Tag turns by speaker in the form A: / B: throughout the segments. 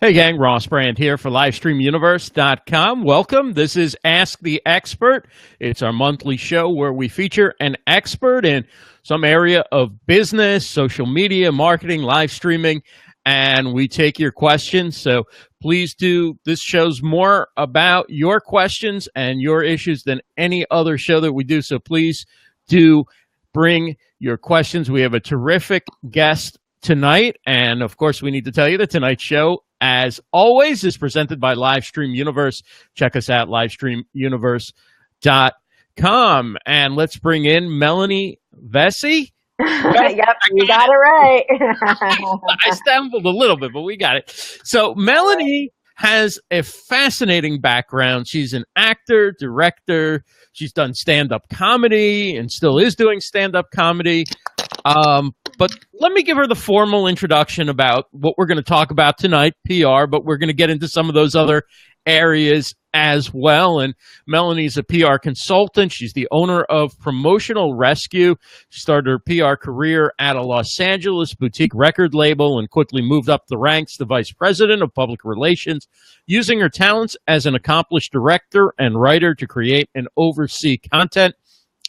A: Hey gang, Ross Brand here for livestreamuniverse.com. Welcome. This is Ask the Expert. It's our monthly show where we feature an expert in some area of business, social media, marketing, live streaming, and we take your questions. So please do. This show's more about your questions and your issues than any other show that we do. So please do bring your questions. We have a terrific guest tonight, and of course we need to tell you that tonight's show, as always, is presented by Livestream Universe. Check us out, livestreamuniverse.com. And let's bring in Melanie Vesey.
B: Yep, you got it right.
A: I stumbled a little bit, but we got it. So Melanie has a fascinating background. She's an actor, director. She's done stand-up comedy and still is doing stand-up comedy. But let me give her the formal introduction about what we're going to talk about tonight, PR, but we're going to get into some of those other areas as well. And Melanie's a PR consultant. She's the owner of Promotional Rescue. She started her PR career at a Los Angeles boutique record label and quickly moved up the ranks to vice president of public relations, using her talents as an accomplished director and writer to create and oversee content.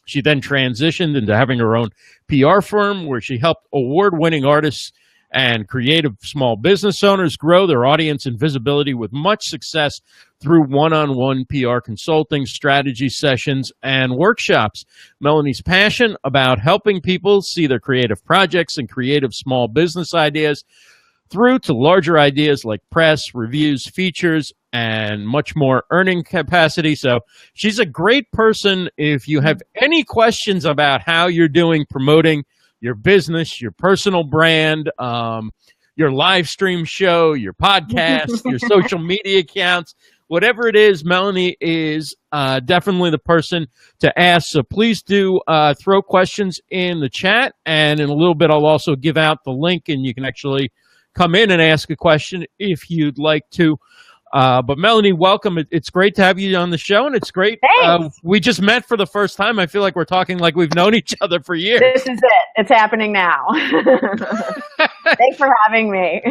A: She then transitioned into having her own PR firm where she helped award-winning artists and creative small business owners grow their audience and visibility with much success through one-on-one PR consulting, strategy sessions, and workshops. Melanie's passion about helping people see their creative projects and creative small business ideas through to larger ideas like press, reviews, features, and much more earning capacity. So she's a great person if you have any questions about how you're doing promoting your business, your personal brand, your live stream show, your podcast, your social media accounts, whatever it is. Melanie is definitely the person to ask. So please do throw questions in the chat, and in a little bit I'll also give out the link, and you can actually come in and ask a question if you'd like to. But Melanie, welcome. It's great to have you on the show, and it's great. We just met for the first time. I feel like we're talking like we've known each other for years.
B: This is it. It's happening now. Thanks for having me.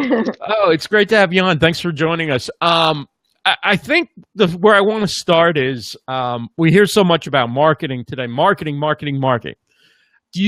A: Oh, it's great to have you on. Thanks for joining us. I think where I want to start is we hear so much about marketing today. Marketing. Do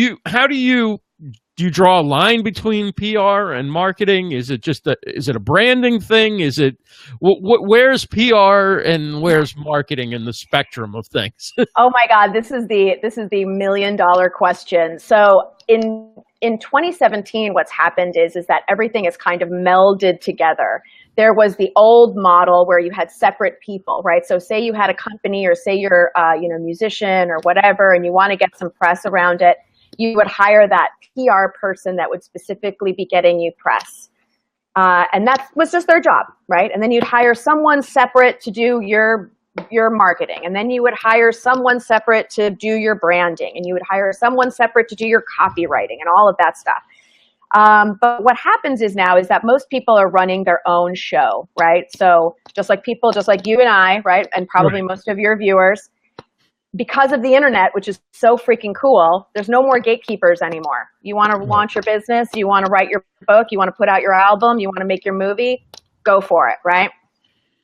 A: you draw a line between PR and marketing? Is it just is it a branding thing? Is it where's PR and where's marketing in the spectrum of things?
B: Oh my God, this is the $1 million question. So in 2017, what's happened is that everything is kind of melded together. There was the old model where you had separate people, right? So say you had a company, or say you're a musician or whatever, and you want to get some press around it. You would hire that PR person that would specifically be getting you press. And that was just their job, right? And then you'd hire someone separate to do your marketing. And then you would hire someone separate to do your branding. And you would hire someone separate to do your copywriting and all of that stuff. But what happens is that most people are running their own show, right? So just like you and I, right? And probably most of your viewers, because of the internet, which is so freaking cool, there's no more gatekeepers anymore. You want to launch your business, you want to write your book, you want to put out your album, you want to make your movie, go for it, right?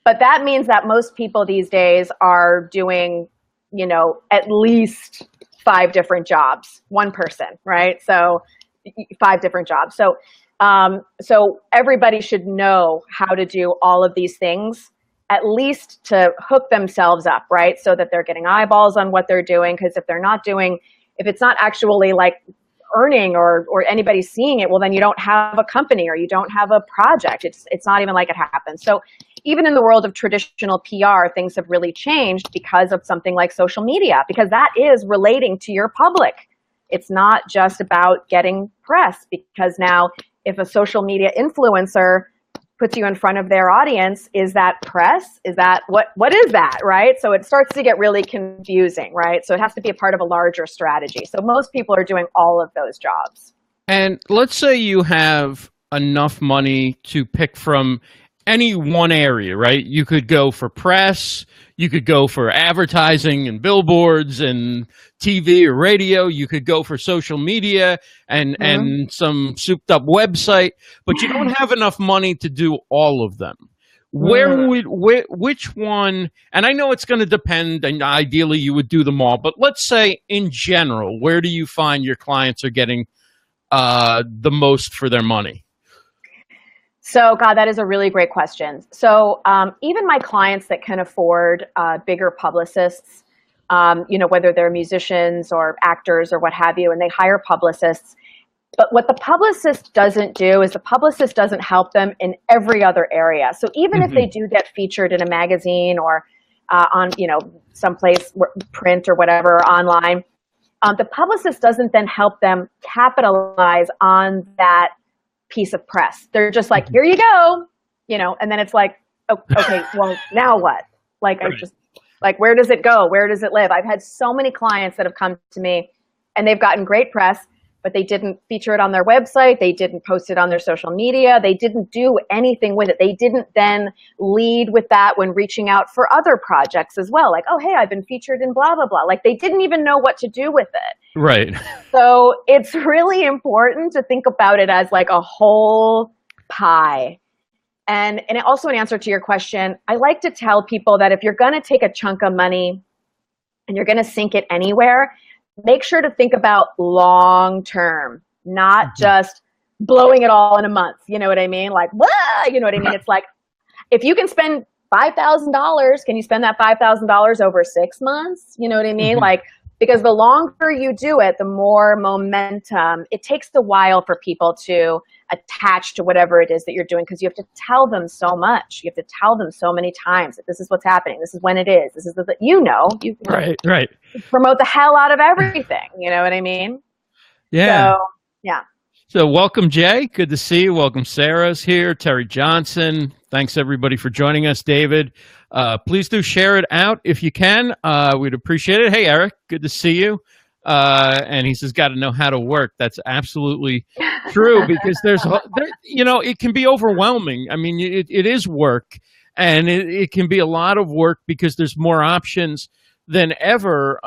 B: But that means that most people these days are doing, at least 5 different jobs, one person, right? So 5 different jobs. So everybody should know how to do all of these things, at least to hook themselves up, right? So that they're getting eyeballs on what they're doing. Because if it's not actually like earning or anybody seeing it, well, then you don't have a company or you don't have a project. It's not even like it happens. So even in the world of traditional PR, things have really changed because of something like social media, because that is relating to your public. It's not just about getting press, because now if a social media influencer puts you in front of their audience, is that press? Is that what is that, right? So it starts to get really confusing, right? So it has to be a part of a larger strategy. So most people are doing all of those jobs.
A: And let's say you have enough money to pick from any one area, right? You could go for press, you could go for advertising and billboards and TV or radio, you could go for social media and some souped up website, but you don't have enough money to do all of them. Which one, and I know it's going to depend, and ideally you would do them all, but let's say in general, where do you find your clients are getting the most for their money?
B: So, God, that is a really great question. So even my clients that can afford bigger publicists, whether they're musicians or actors or what have you, and they hire publicists, but what the publicist doesn't do is the publicist doesn't help them in every other area. So even if they do get featured in a magazine or on, someplace, print or whatever, or online, the publicist doesn't then help them capitalize on that piece of press. They're just like, here you go, and then it's like, oh, okay, well, now what? Like, where does it go? Where does it live? I've had so many clients that have come to me and they've gotten great press, but they didn't feature it on their website. They didn't post it on their social media. They didn't do anything with it. They didn't then lead with that when reaching out for other projects as well. Like, oh, hey, I've been featured in blah, blah, blah. Like they didn't even know what to do with it.
A: Right.
B: So it's really important to think about it as like a whole pie. And also in answer to your question, I like to tell people that if you're going to take a chunk of money and you're going to sink it anywhere, make sure to think about long term, not just blowing it all in a month. You know what I mean? Like, wah, you know what I mean? It's like, if you can spend $5,000, can you spend that $5,000 over 6 months? You know what I mean? Like, because the longer you do it, the more momentum. It takes a while for people to attach to whatever it is that you're doing, because you have to tell them so much. You have to tell them so many times that this is what's happening. This is when it is. This is you
A: right.
B: Promote the hell out of everything. You know what I mean?
A: Yeah.
B: So, yeah.
A: So welcome, Jay. Good to see you. Welcome, Sarah's here. Terry Johnson. Thanks, everybody, for joining us. David, please do share it out if you can. We'd appreciate it. Hey, Eric, good to see you. And he says, got to know how to work. That's absolutely true, because it can be overwhelming. I mean, it is work, and it can be a lot of work because there's more options than ever.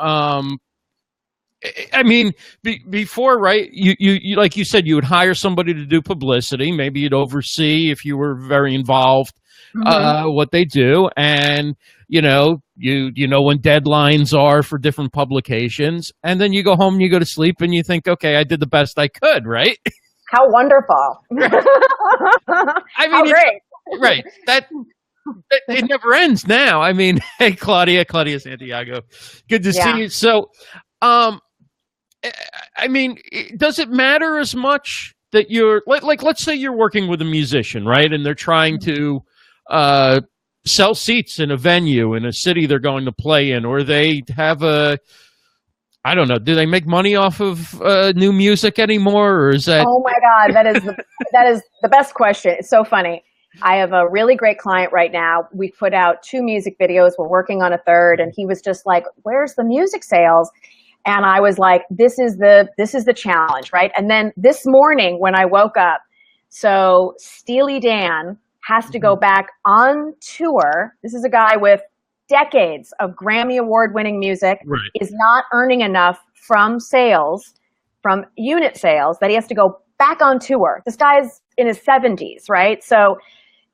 A: I mean, before, right? You like you said, you would hire somebody to do publicity. Maybe you'd oversee, if you were very involved, what they do, and you know when deadlines are for different publications, and then you go home and you go to sleep and you think, okay, I did the best I could, right?
B: How wonderful!
A: I mean,
B: how great,
A: right? That it never ends now. I mean, hey, Claudia Santiago, good to see you. So, I mean, does it matter as much that you're like let's say you're working with a musician, right? And they're trying to sell seats in a venue in a city they're going to play in, or they have I don't know, do they make money off of new music anymore, or is that?
B: Oh my God, that is the best question. It's so funny. I have a really great client right now. We put out 2 music videos. We're working on a 3rd, and he was just like, "Where's the music sales?" And I was like, this is the challenge, right? And then this morning when I woke up, so Steely Dan has to go back on tour. This is a guy with decades of Grammy Award-winning music, is not earning enough from sales, from unit sales, that he has to go back on tour. This guy's in his 70s, right? So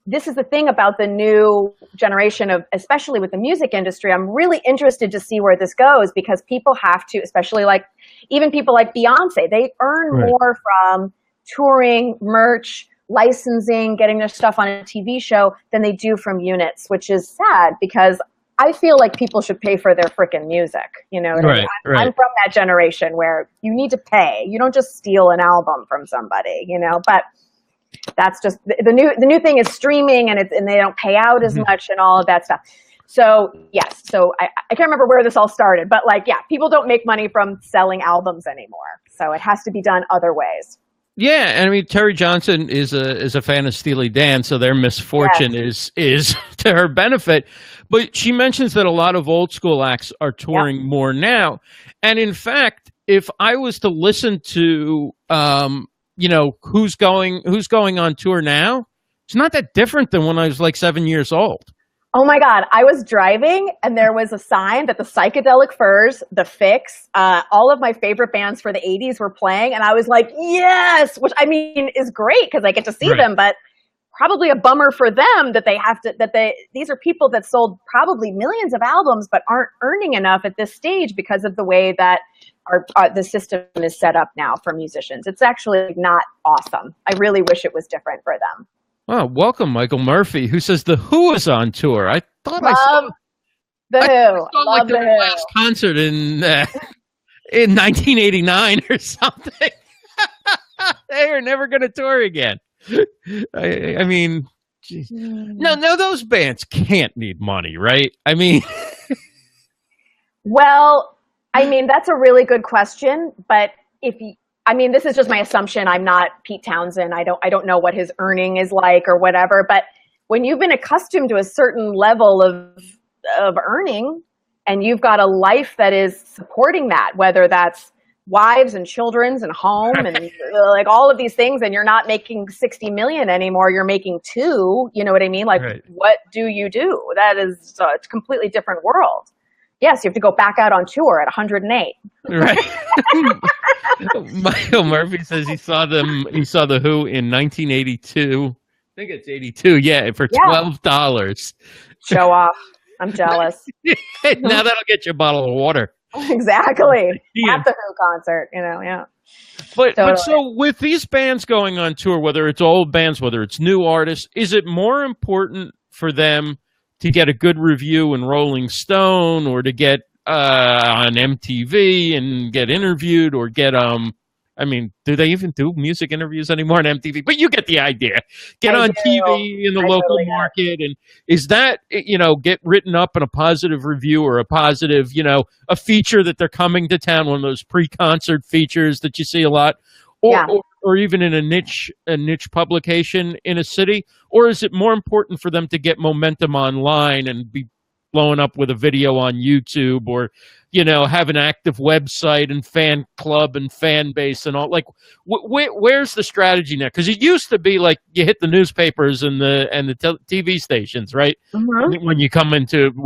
B: this is the thing about the new generation of, especially with the music industry, I'm really interested to see where this goes, because people have to, especially like even people like Beyonce, they earn more from touring, merch, licensing, getting their stuff on a TV show than they do from units, which is sad, because I feel like people should pay for their freaking music. You know what I mean? I'm from that generation where you need to pay. You don't just steal an album from somebody, but that's just the new thing is streaming, and they don't pay out as much and all of that stuff. So yes, so I can't remember where this all started, but people don't make money from selling albums anymore. So it has to be done other ways.
A: Yeah, and I mean, Terry Johnson is a fan of Steely Dan, so their misfortune is to her benefit. But she mentions that a lot of old school acts are touring more now, and in fact, if I was to listen to who's going on tour now, It's not that different than when I was like 7 years old.
B: Oh my God. I was driving and there was a sign that the Psychedelic Furs, the Fix, all of my favorite bands for the 80s were playing. And I was like, yes, which I mean is great because I get to see them, but probably a bummer for them that these are people that sold probably millions of albums, but aren't earning enough at this stage because of the way that the system is set up now for musicians. It's actually not awesome. I really wish it was different for them.
A: Oh, welcome, Michael Murphy, who says The Who is on tour. I thought I saw
B: The Who.
A: Saw like
B: Love the
A: their
B: Who.
A: last concert in 1989 or something. They are never going to tour again. I mean, geez. No, those bands can't need money, right? I mean,
B: well, I mean that's a really good question, but this is just my assumption. I'm not Pete Townsend. I don't know what his earning is like or whatever. But when you've been accustomed to a certain level of earning, and you've got a life that is supporting that, whether that's wives and children's and home and like all of these things, and you're not making 60 million anymore, you're making 2, you know what I mean? Like, what do you do? That is a completely different world. Yes, you have to go back out on tour at 108.
A: Right. Michael Murphy says he saw the Who in 1982. I think it's 82. Yeah, for $12.
B: Show off. I'm jealous.
A: Now that'll get you a bottle of water.
B: Exactly. At the Who concert, yeah.
A: But so with these bands going on tour, whether it's old bands, whether it's new artists, is it more important for them to get a good review in Rolling Stone or to get on MTV and get interviewed or get do they even do music interviews anymore on MTV? But you get the idea. Get on TV in the local market, and is that get written up in a positive review or a positive a feature that they're coming to town, one of those pre-concert features that you see a lot, or even in a niche publication in a city, or is it more important for them to get momentum online and be blowing up with a video on YouTube, or have an active website and fan club and fan base and all? Like, where's the strategy now? Because it used to be like you hit the newspapers and the TV stations, right? Mm-hmm. When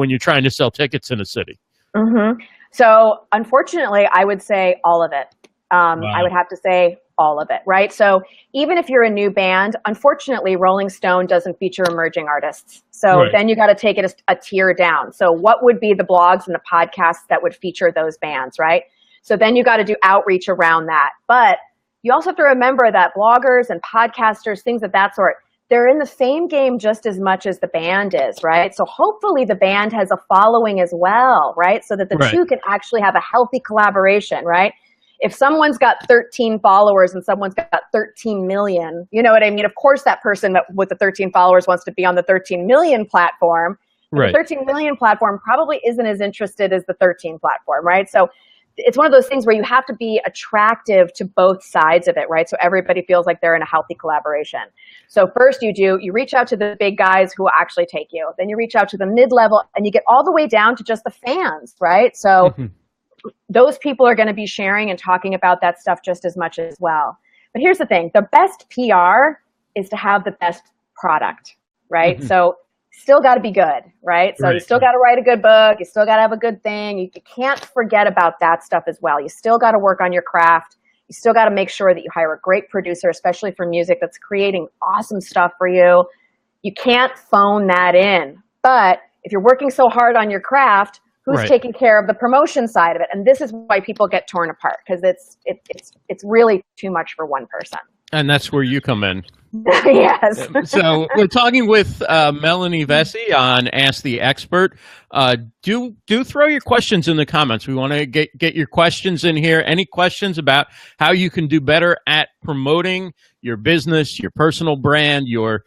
A: you're trying to sell tickets in a city.
B: Mm-hmm. So unfortunately, I would say all of it. Wow. I would have to say all of it, right? So even if you're a new band, unfortunately, Rolling Stone doesn't feature emerging artists. So then you got to take it a tier down. So what would be the blogs and the podcasts that would feature those bands, right? So then you got to do outreach around that. But you also have to remember that bloggers and podcasters, things of that sort, they're in the same game just as much as the band is, right? So hopefully the band has a following as well, right? So that the two can actually have a healthy collaboration, right? If someone's got 13 followers and someone's got 13 million, you know what I mean? Of course, that person with the 13 followers wants to be on the 13 million platform. The 13 million platform probably isn't as interested as the 13 platform, right? So it's one of those things where you have to be attractive to both sides of it, right? So everybody feels like they're in a healthy collaboration. So first you reach out to the big guys who will actually take you. Then you reach out to the mid-level and you get all the way down to just the fans, right? So those people are going to be sharing and talking about that stuff just as much as well. But here's the thing. The best PR is to have the best product, right? So still got to be good, right? So you still got to write a good book. You still got to have a good thing. You can't forget about that stuff as well. You still got to work on your craft. You still got to make sure that you hire a great producer, especially for music that's creating awesome stuff for you. You can't phone that in. But if you're working so hard on your craft, who's taking care of the promotion side of it? And this is why people get torn apart, because it's really too much for one person.
A: And that's where you come in.
B: Yes.
A: So we're talking with Melanie Vesey on Ask the Expert. Do throw your questions in the comments. We want to get your questions in here. Any questions about how you can do better at promoting your business, your personal brand, your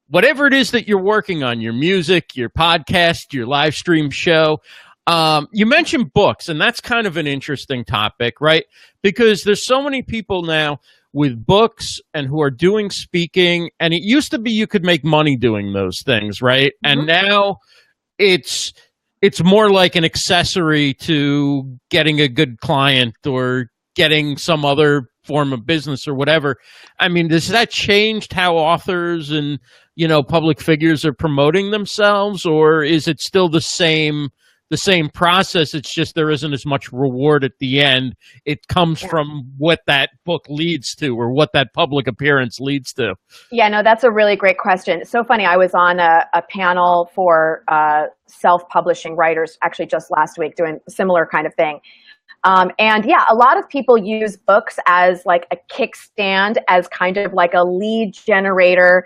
A: whatever it is that you're working on, your music, your podcast, your live stream show. You mentioned books, and that's kind of an interesting topic, right? Because there's so many people now with books and who are doing speaking, and it used to be you could make money doing those things, right? And now it's more like an accessory to getting a good client or getting some other form of business or whatever. I mean, has that changed how authors and, public figures are promoting themselves, or is it still the same process? It's just there isn't as much reward at the end. It comes from what that book leads to, or what that public appearance leads to.
B: Yeah, no, that's a really great question. It's so funny. I was on a panel for self-publishing writers actually just last week doing a similar kind of thing. And yeah, a lot of people use books as like a kickstand, as kind of like a lead generator.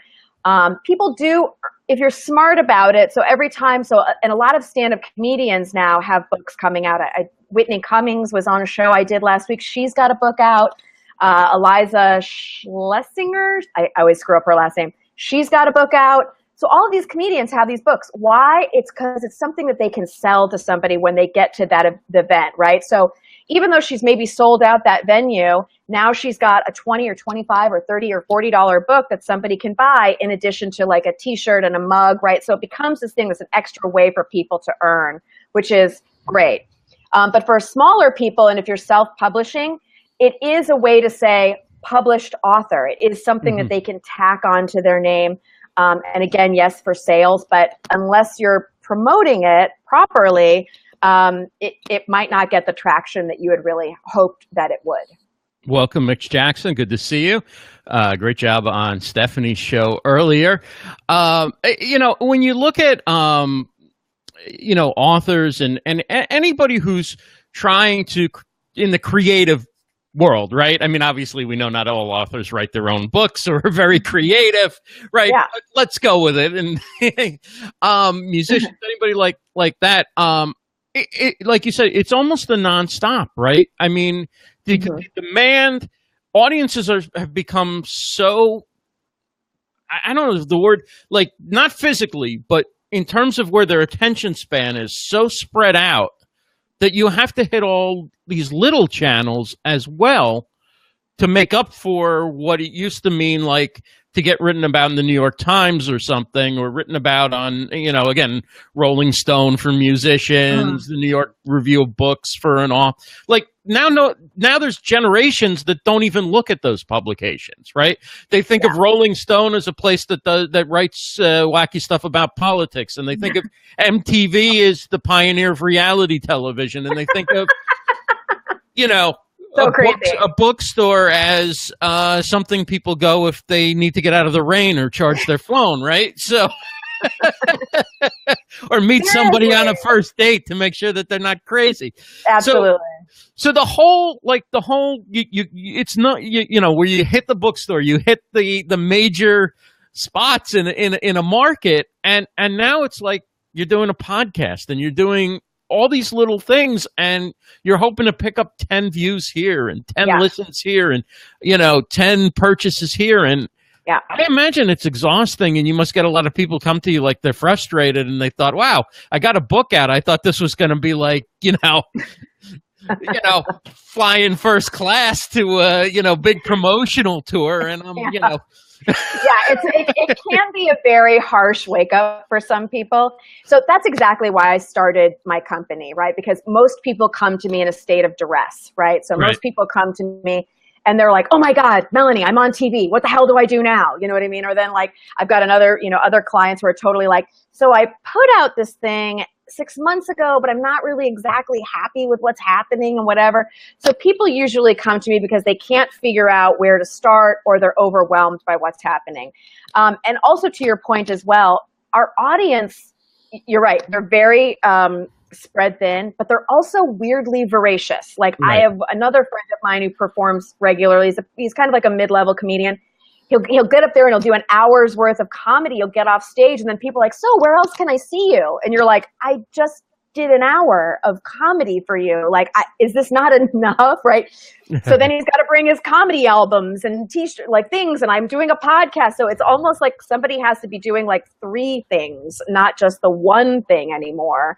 B: People do, if you're smart about it. So every time, and a lot of stand-up comedians now have books coming out. Whitney Cummings was on a show I did last week. She's got a book out. Eliza Schlesinger, I always screw up her last name. She's got a book out. So all of these comedians have these books. Why? It's because it's something that they can sell to somebody when they get to that event, right? So even though she's maybe sold out that venue, now she's got a $20 or $25 or $30 or $40 book that somebody can buy in addition to like a t-shirt and a mug, right? So it becomes this thing that's an extra way for people to earn, which is great. But for smaller people, and if you're self-publishing, it is a way to say published author. It is something that they can tack onto their name. And again, yes, for sales, but unless you're promoting it properly, it might not get the traction that you had really hoped that it would.
A: Welcome, Mitch Jackson. Good to see you. Great job on Stephanie's show earlier. When you look at, authors and anybody who's trying to, in the creative world, right? I mean, obviously, we know not all authors write their own books or are very creative, right?
B: Yeah.
A: Let's go with it. And musicians, anybody like that, like you said, it's almost a nonstop, right? I mean, the demand, audiences have become so, I don't know the word, like not physically, but in terms of where their attention span is so spread out that you have to hit all these little channels as well to make up for what it used to mean, like to get written about in the New York Times or something, or written about on, again, Rolling Stone for musicians, the New York Review of Books for an author. Like now there's generations that don't even look at those publications, right? They think of Rolling Stone as a place that writes wacky stuff about politics, and they think of MTV as the pioneer of reality television, and they think of,
B: So
A: a bookstore as something people go if they need to get out of the rain or charge their phone, right? So, or meet somebody on a first date to make sure that they're not crazy.
B: Absolutely.
A: So the whole, it's not, where you hit the bookstore, you hit the major spots in a market, and now it's like you're doing a podcast and you're doing all these little things, and you're hoping to pick up 10 views here and 10 listens here and, 10 purchases here. And I imagine it's exhausting, and you must get a lot of people come to you like they're frustrated and they thought, wow, I got a book out. I thought this was going to be like, flying first class to a, big promotional tour. And I'm,
B: it can be a very harsh wake up for some people. So that's exactly why I started my company, right? Because most people come to me in a state of duress, right? So most people come to me and they're like, oh my God, Melanie, I'm on TV. What the hell do I do now? You know what I mean? Or then like, I've got other clients who are totally like, so I put out this thing 6 months ago, but I'm not really exactly happy with what's happening and whatever. So people usually come to me because they can't figure out where to start, or they're overwhelmed by what's happening. And also to your point as well, our audience, you're right, they're very spread thin, but they're also weirdly voracious. Like I have another friend of mine who performs regularly. He's kind of like a mid-level comedian. He'll get up there and he'll do an hour's worth of comedy. He'll get off stage and then people are like, so where else can I see you? And you're like, I just did an hour of comedy for you. Like, is this not enough? Right. So then he's got to bring his comedy albums and t-shirt, like things. And I'm doing a podcast. So it's almost like somebody has to be doing like 3 things, not just the one thing anymore,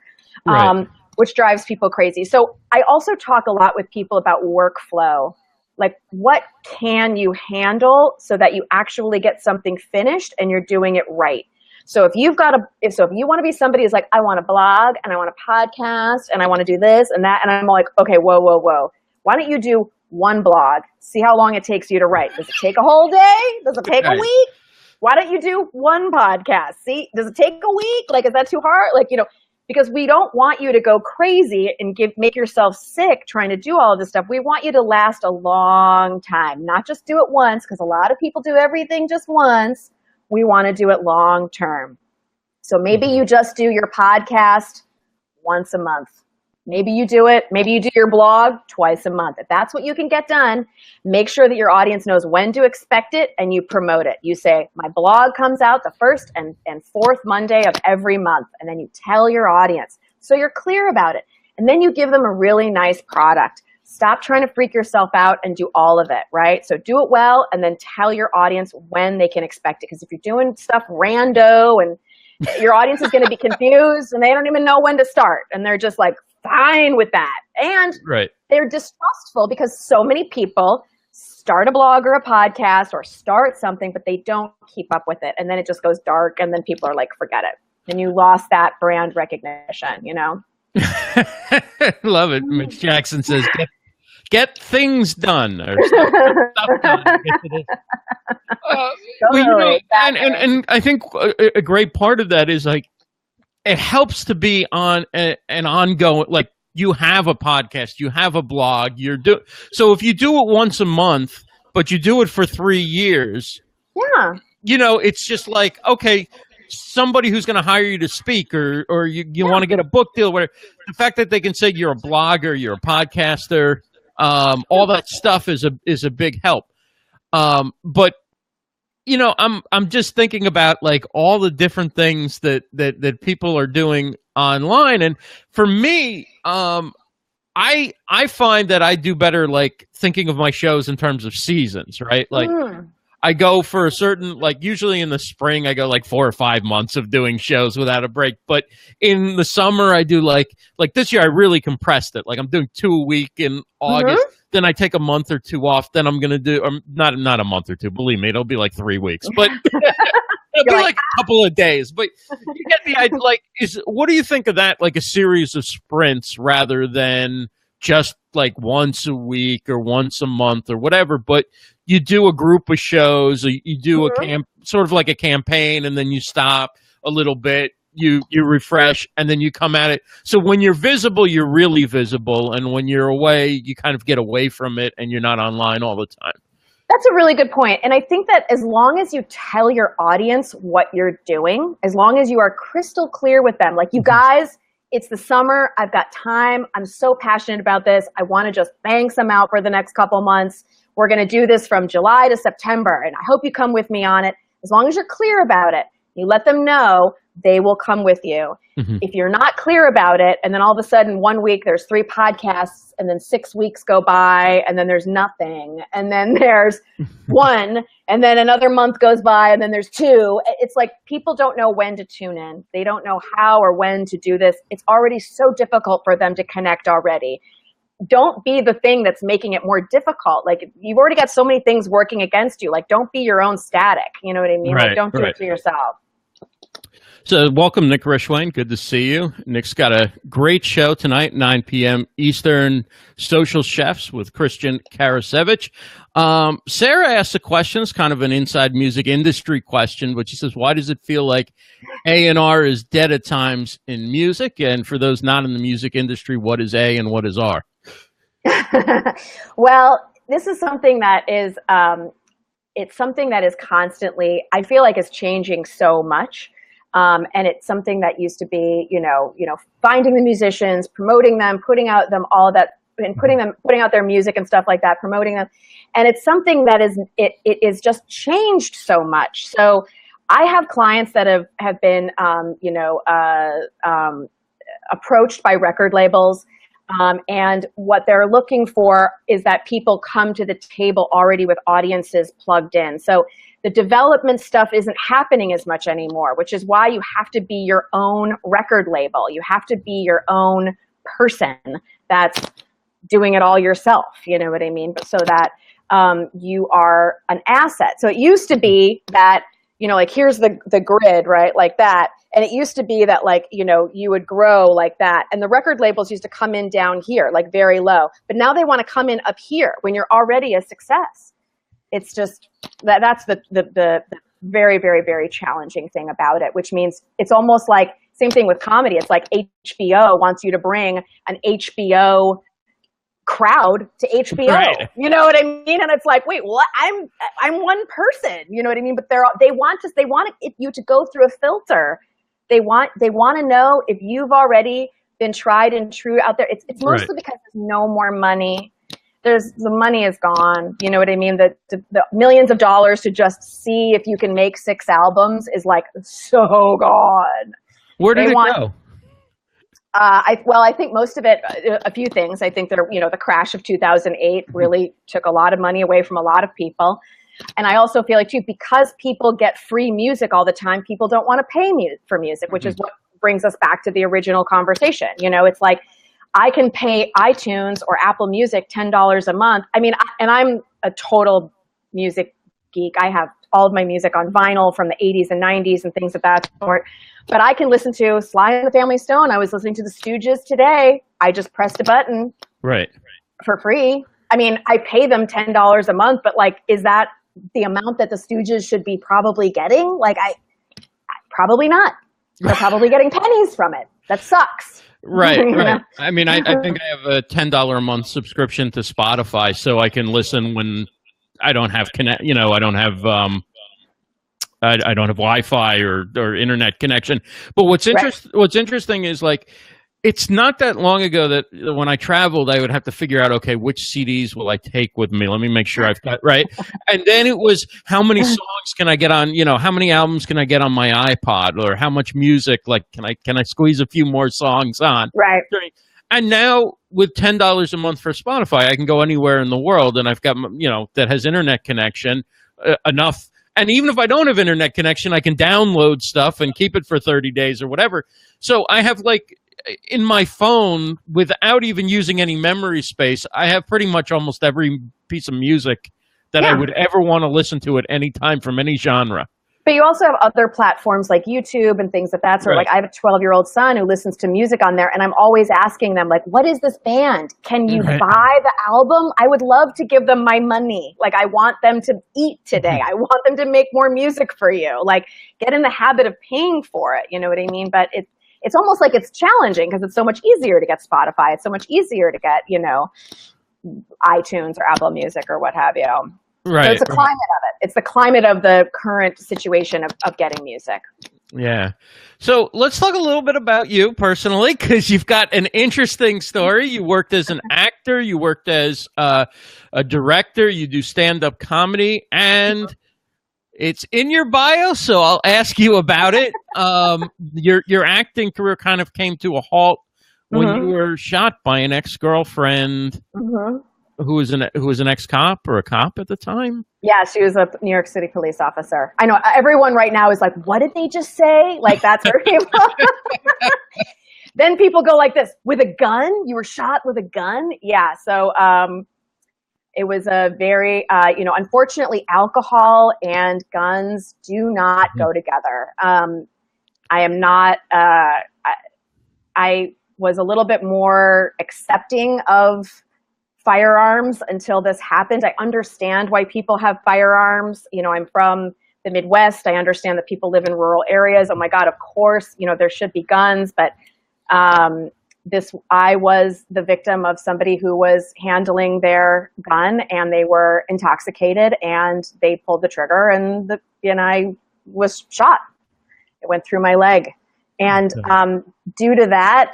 B: which drives people crazy. So I also talk a lot with people about workflow. Like, what can you handle so that you actually get something finished and you're doing it right? So if you want to be somebody who's like, I want to blog and I want a podcast and I want to do this and that, and I'm like, okay, whoa. Why don't you do one blog. See how long it takes you to write. Does it take a whole day? Does it take a week? Why don't you do one podcast? See, does it take a week? Like, is that too hard? Like, because we don't want you to go crazy and make yourself sick trying to do all of this stuff. We want you to last a long time, not just do it once, because a lot of people do everything just once. We want to do it long term. So maybe you just do your podcast once a month. Maybe you do your blog twice a month. If that's what you can get done, make sure that your audience knows when to expect it and you promote it. You say, my blog comes out the first and fourth Monday of every month. And then you tell your audience. So you're clear about it. And then you give them a really nice product. Stop trying to freak yourself out and do all of it, right? So do it well and then tell your audience when they can expect it. Because if you're doing stuff rando and your audience is going to be confused and they don't even know when to start. And they're just like, fine with that. And they're distrustful because so many people start a blog or a podcast or start something, but they don't keep up with it. And then it just goes dark and then people are like, forget it. And you lost that brand recognition,
A: Love it. Mitch Jackson says, get things done. Or stuff done. And I think a great part of that is like, it helps to be on an ongoing, like you have a podcast, you have a blog, so if you do it once a month, but you do it for 3 years, it's just like, okay, somebody who's going to hire you to speak or you want to get a book deal, whatever. The fact that they can say you're a blogger, you're a podcaster, all that stuff is a big help. But I'm just thinking about like all the different things that people are doing online, and for me, I find that I do better like thinking of my shows in terms of seasons, right? Like I go for a certain, like usually in the spring, I go like 4 or 5 months of doing shows without a break. But in the summer, I do like this year, I really compressed it. Like I'm doing 2 a week in August. Then I take a month or 2 off. Then I'm going to do, not a month or 2, believe me, it'll be like 3 weeks, but it'll be like a couple of days. But you get the idea, like, what do you think of that? Like a series of sprints rather than just like once a week or once a month or whatever, but you do a group of shows, or you do a sort of like a campaign, and then you stop a little bit, you refresh, and then you come at it. So when you're visible, you're really visible, and when you're away, you kind of get away from it, and you're not online all the time.
B: That's a really good point. And I think that as long as you tell your audience what you're doing, as long as you are crystal clear with them, like, you guys, it's the summer, I've got time, I'm so passionate about this, I want to just bang some out for the next couple months. We're going to do this from July to September, and I hope you come with me on it. As long as you're clear about it, you let them know, they will come with you. If you're not clear about it, and then all of a sudden 1 week there's 3 podcasts, and then 6 weeks go by, and then there's nothing, and then there's 1, and then another month goes by, and then there's 2. It's like people don't know when to tune in. They don't know how or when to do this. It's already so difficult for them to connect already. Don't be the thing that's making it more difficult. Like, you've already got so many things working against you. Like, don't be your own static. You know what I mean? Like, don't do it to yourself.
A: So welcome, Nick Rishwain. Good to see you. Nick's got a great show tonight, 9 p.m. Eastern, Social Chefs with Christian Karasevich. Sarah asked a question. It's kind of an inside music industry question, but she says, why does it feel like A&R is dead at times in music? And for those not in the music industry, what is A and what is R?
B: Well, this is something that is, it's something that is constantly, I feel like, is changing so much. And it's something that used to be, finding the musicians, promoting them, putting out them all that, and putting out their music and stuff like that, promoting them. And it's something that it is just changed so much. So I have clients that have been, approached by record labels. And what they're looking for is that people come to the table already with audiences plugged in. So the development stuff isn't happening as much anymore, which is why you have to be your own record label. You have to be your own person that's doing it all yourself. You know what I mean? But so that you are an asset. So it used to be that like here's the grid, right? Like that. And it used to be that like, you would grow like that. And the record labels used to come in down here, like very low. But now they want to come in up here when you're already a success. It's just that's the very, very, very challenging thing about it, which means it's almost like same thing with comedy. It's like HBO wants you to bring an HBO crowd to HBO.
A: Right.
B: You know what I mean? And it's like, wait, what? I'm one person. You know what I mean? But they want you to go through a filter. They want to know if you've already been tried and true out there. It's mostly
A: Right.
B: because there's no more money. The money is gone. You know what I mean? The millions of dollars to just see if you can make 6 albums is like so gone.
A: Where did it go?
B: I think most of it, a few things. I think the crash of 2008 really took a lot of money away from a lot of people. And I also feel like too, because people get free music all the time, people don't want to pay for music, which is what brings us back to the original conversation. It's like, I can pay iTunes or Apple Music $10 a month. I mean, and I'm a total music geek. I have all of my music on vinyl from the 80s and 90s and things of that sort. But I can listen to Sly and the Family Stone. I was listening to the Stooges today. I just pressed a button.
A: Right.
B: For free. I mean, I pay them $10 a month, but like, is that the amount that the Stooges should be probably getting? Like, I probably not. They're probably getting pennies from it. That sucks.
A: Right, right. I mean, I think I have a $10 a month subscription to Spotify, so I can listen when I don't have I don't have I don't have Wi-Fi or internet connection. But what's interesting is like, it's not that long ago that when I traveled, I would have to figure out, okay, which CDs will I take with me? Let me make sure I've got right. And then it was, how many songs can I get on? How many albums can I get on my iPod? Or how much music? Like, can I squeeze a few more songs on?
B: Right.
A: And now with $10 a month for Spotify, I can go anywhere in the world, and I've got that has internet connection enough. And even if I don't have internet connection, I can download stuff and keep it for 30 days or whatever. So I have like, in my phone, without even using any memory space, I have pretty much almost every piece of music that I would ever want to listen to at any time from any genre.
B: But you also have other platforms like YouTube and things of that sort.
A: Right.
B: Like I have a 12-year-old son who listens to music on there, and I'm always asking them, like, what is this band? Can you buy the album? I would love to give them my money. Like, I want them to eat today. I want them to make more music for you. Like, get in the habit of paying for it. You know what I mean? But it's almost like it's challenging because it's so much easier to get Spotify. It's so much easier to get, iTunes or Apple Music or what have you.
A: Right.
B: So it's the climate of it. It's the climate of the current situation of getting music.
A: Yeah. So let's talk a little bit about you personally, because you've got an interesting story. You worked as an actor. You worked as a director. You do stand-up comedy, and it's in your bio, so I'll ask you about it. Your acting career kind of came to a halt when you were shot by an ex-girlfriend who was an ex-cop or a cop at the time.
B: Yeah, she was a New York City police officer. I know everyone right now is like, what did they just say? Like, that's her name. Then people go like this, with a gun? You were shot with a gun? Yeah, so it was a very, unfortunately, alcohol and guns do not go together. I am not, I was a little bit more accepting of firearms until this happened. I understand why people have firearms. I'm from the Midwest. I understand that people live in rural areas. Oh my God, of course, there should be guns, but I was the victim of somebody who was handling their gun, and they were intoxicated, and they pulled the trigger, and I was shot. It went through my leg, and due to that,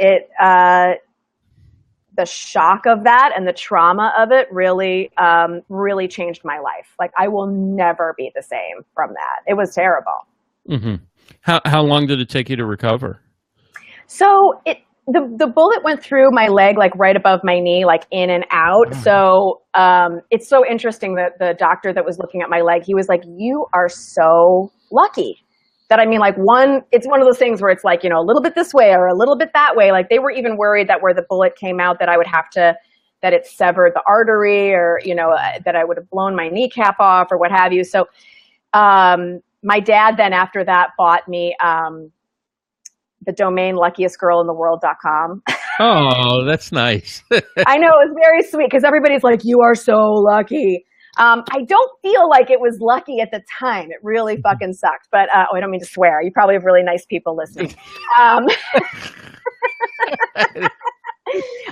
B: the shock of that and the trauma of it really, really changed my life. Like, I will never be the same from that. It was terrible.
A: Mm-hmm. How long did it take you to recover?
B: So the bullet went through my leg, like right above my knee, like in and out. So it's so interesting that the doctor that was looking at my leg, he was like, you are so lucky. That, I mean, like it's one of those things where it's like, a little bit this way or a little bit that way. Like, they were even worried that where the bullet came out, that I would have to, that it severed the artery, or, that I would have blown my kneecap off or what have you. So My dad then after that bought me the domain luckiestgirlintheworld.com.
A: Oh, that's nice.
B: I know, it was very sweet because everybody's like, you are so lucky. I don't feel like it was lucky at the time. It really fucking sucked. But I don't mean to swear. You probably have really nice people listening. I'm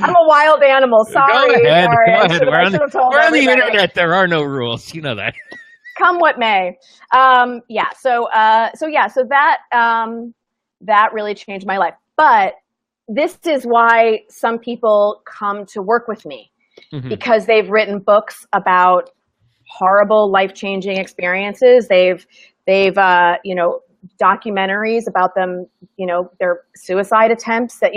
B: a wild animal. Sorry.
A: Go ahead.
B: Sorry.
A: Go ahead. We're on the internet. There are no rules. You know that.
B: Come what may. So that really changed my life. But this is why some people come to work with me, because they've written books about horrible life-changing experiences. They've documentaries about them, their suicide attempts that,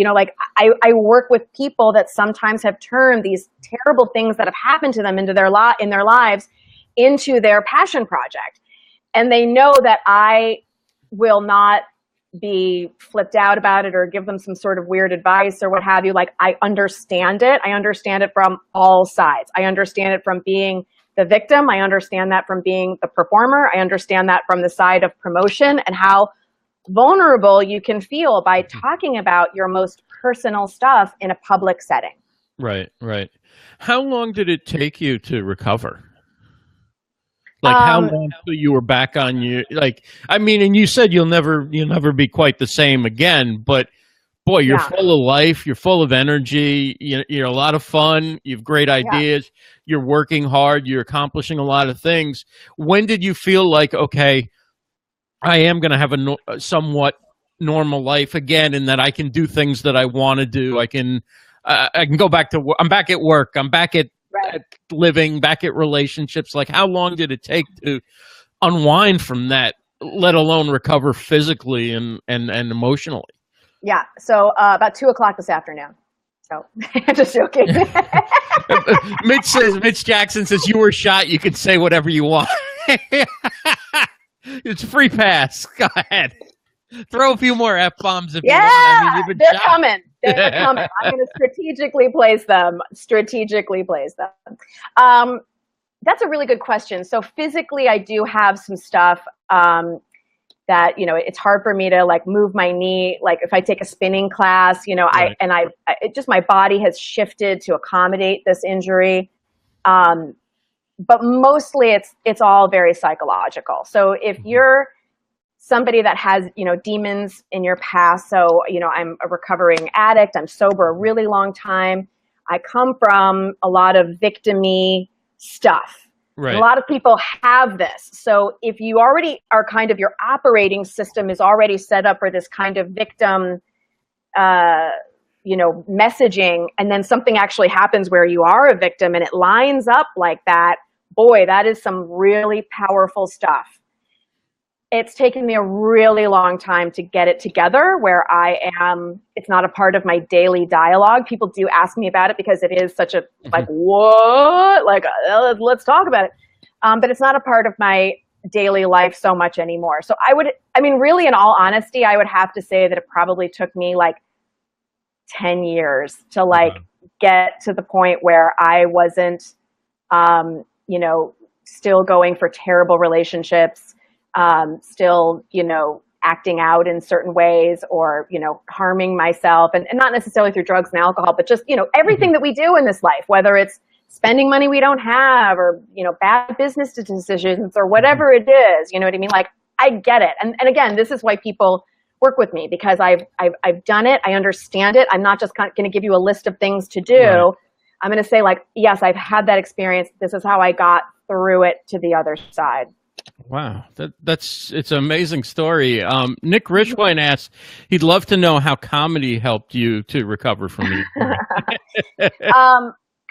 B: I work with people that sometimes have turned these terrible things that have happened to them into in their lives into their passion project. And they know that I will not be flipped out about it or give them some sort of weird advice or what have you. Like, I understand it. I understand it from all sides. I understand it from being the victim. I understand that from being the performer. I understand that from the side of promotion and how vulnerable you can feel by talking about your most personal stuff in a public setting.
A: Right, right. How long did it take you to recover? Like, how long till you were back on your, and you said you'll never be quite the same again, but boy, you're full of life, you're full of energy, you're a lot of fun, you have great ideas, you're working hard, you're accomplishing a lot of things. When did you feel like, okay, I am going to have a somewhat normal life again, and that I can do things that I want to do? I can go back to work. I'm back at work. I'm back at living, back at relationships. Like, how long did it take to unwind from that, let alone recover physically and emotionally?
B: Yeah. So about 2:00 this afternoon. So just joking.
A: Mitch Jackson says you were shot. You can say whatever you want. It's a free pass. Go ahead. Throw a few more F-bombs if you want.
B: They're shot. Coming. They're coming. I'm going to strategically place them. That's a really good question. So physically, I do have some stuff that, it's hard for me to move my knee. Like if I take a spinning class, right. My body has shifted to accommodate this injury. But mostly it's all very psychological. So if you're somebody that has, demons in your past. So, I'm a recovering addict. I'm sober a really long time. I come from a lot of victim-y stuff. Right. A lot of people have this. So if you already are your operating system is already set up for this kind of victim, messaging, and then something actually happens where you are a victim and it lines up like that, boy, that is some really powerful stuff. It's taken me a really long time to get it together where it's not a part of my daily dialogue. People do ask me about it because it is such a, what? Let's talk about it. But it's not a part of my daily life so much anymore. So really, in all honesty, I would have to say that it probably took me 10 years to get to the point where I wasn't, still going for terrible relationships, still, acting out in certain ways or, harming myself and not necessarily through drugs and alcohol, but just, everything that we do in this life, whether it's spending money we don't have or, bad business decisions or whatever it is, you know what I mean? I get it. And again, this is why people work with me because I've done it. I understand it. I'm not just going to give you a list of things to do. Right. I'm going to say yes, I've had that experience. This is how I got through it to the other side.
A: Wow, it's an amazing story. Nick Richwine asks, he'd love to know how comedy helped you to recover from it.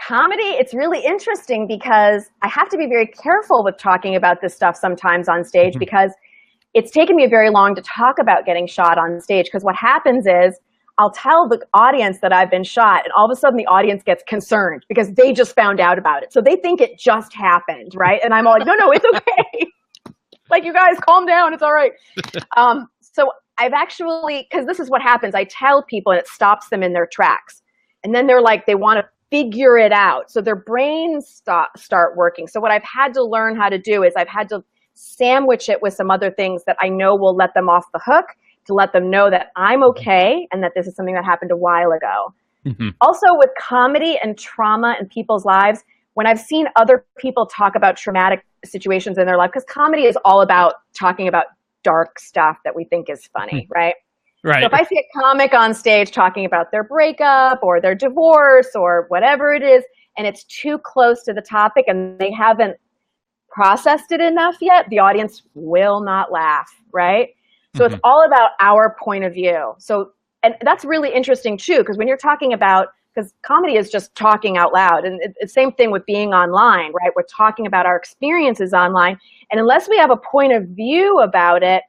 B: Comedy, it's really interesting because I have to be very careful with talking about this stuff sometimes on stage because it's taken me very long to talk about getting shot on stage because what happens is I'll tell the audience that I've been shot and all of a sudden the audience gets concerned because they just found out about it. So they think it just happened, right? And I'm all like, no, it's okay. You guys, calm down. It's all right. So I've actually, because this is what happens. I tell people and it stops them in their tracks. And then they're they want to figure it out. So their brains start working. So what I've had to learn how to do is I've had to sandwich it with some other things that I know will let them off the hook, to let them know that I'm okay and that this is something that happened a while ago. Mm-hmm. Also, with comedy and trauma in people's lives, when I've seen other people talk about traumatic situations in their life, because comedy is all about talking about dark stuff that we think is funny, right?
A: Right.
B: So if I see a comic on stage talking about their breakup or their divorce or whatever it is, and it's too close to the topic and they haven't processed it enough yet, the audience will not laugh, right? So it's all about our point of view. So, and that's really interesting too, because when you're talking about, because comedy is just talking out loud, and it's the same thing with being online, right? We're talking about our experiences online, and unless we have a point of view about it,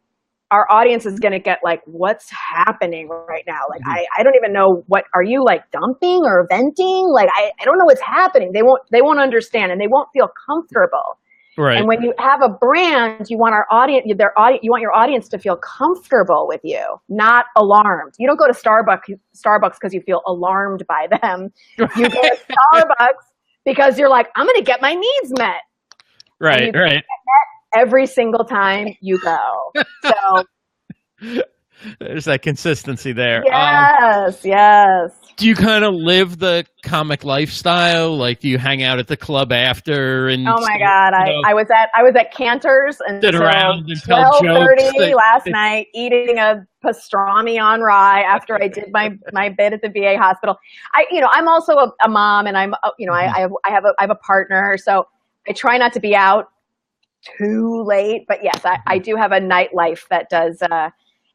B: our audience is going to get like, what's happening right now? Like, I don't even know, what are you like, dumping or venting? Like, I don't know what's happening. They won't understand, and they won't feel comfortable.
A: Right.
B: And when you have a brand, you want you want your audience to feel comfortable with you, not alarmed. You don't go to Starbucks because you feel alarmed by them. You go to Starbucks because you're like, I'm going to get my needs met.
A: Right, right.
B: Every single time you go. So
A: there's that consistency there.
B: Yes, yes.
A: Do you kind of live the comic lifestyle? Like, do you hang out at the club after? And
B: oh my God, I was at Cantor's until
A: around and tell jokes
B: 12:30 last night, eating a pastrami on rye after I did my bit at the VA hospital. I'm also a mom, and I have a partner, so I try not to be out too late. But yes, I do have a nightlife that does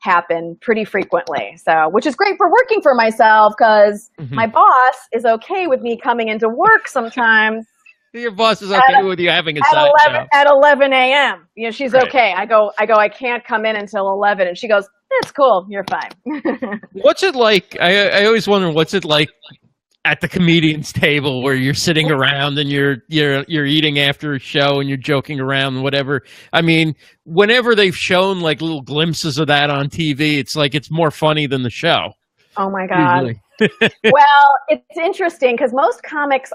B: happen pretty frequently. So, which is great for working for myself, because my boss is okay with me coming into work sometimes.
A: Your boss is okay with you having a side job
B: at 11 a.m. She's right. Okay. I go, I can't come in until 11, and she goes, "That's cool. You're fine."
A: What's it like? I always wonder, what's it like at the comedian's table where you're sitting around and you're eating after a show and you're joking around and whatever. I mean, whenever they've shown like little glimpses of that on TV, it's like it's more funny than the show.
B: Oh my God. Well, it's interesting because most comics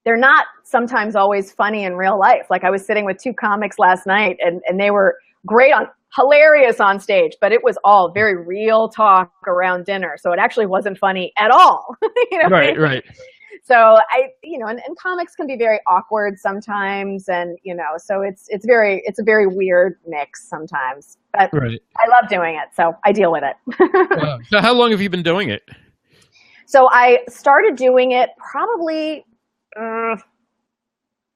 B: they're not sometimes always funny in real life. Like, I was sitting with two comics last night, and they were hilarious on stage, but it was all very real talk around dinner. So it actually wasn't funny at all.
A: Right, right.
B: So and comics can be very awkward sometimes. And, so it's a very weird mix sometimes, but right. I love doing it. So I deal with it.
A: So how long have you been doing it?
B: So I started doing it probably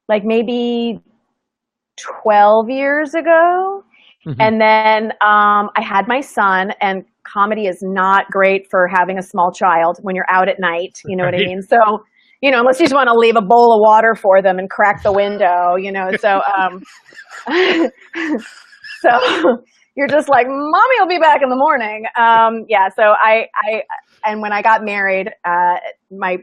B: like maybe 12 years ago. Mm-hmm. And then I had my son, and comedy is not great for having a small child when you're out at night. You know what I mean? So, unless you just want to leave a bowl of water for them and crack the window, so, so you're just like, Mommy will be back in the morning. Yeah. So and when I got married, my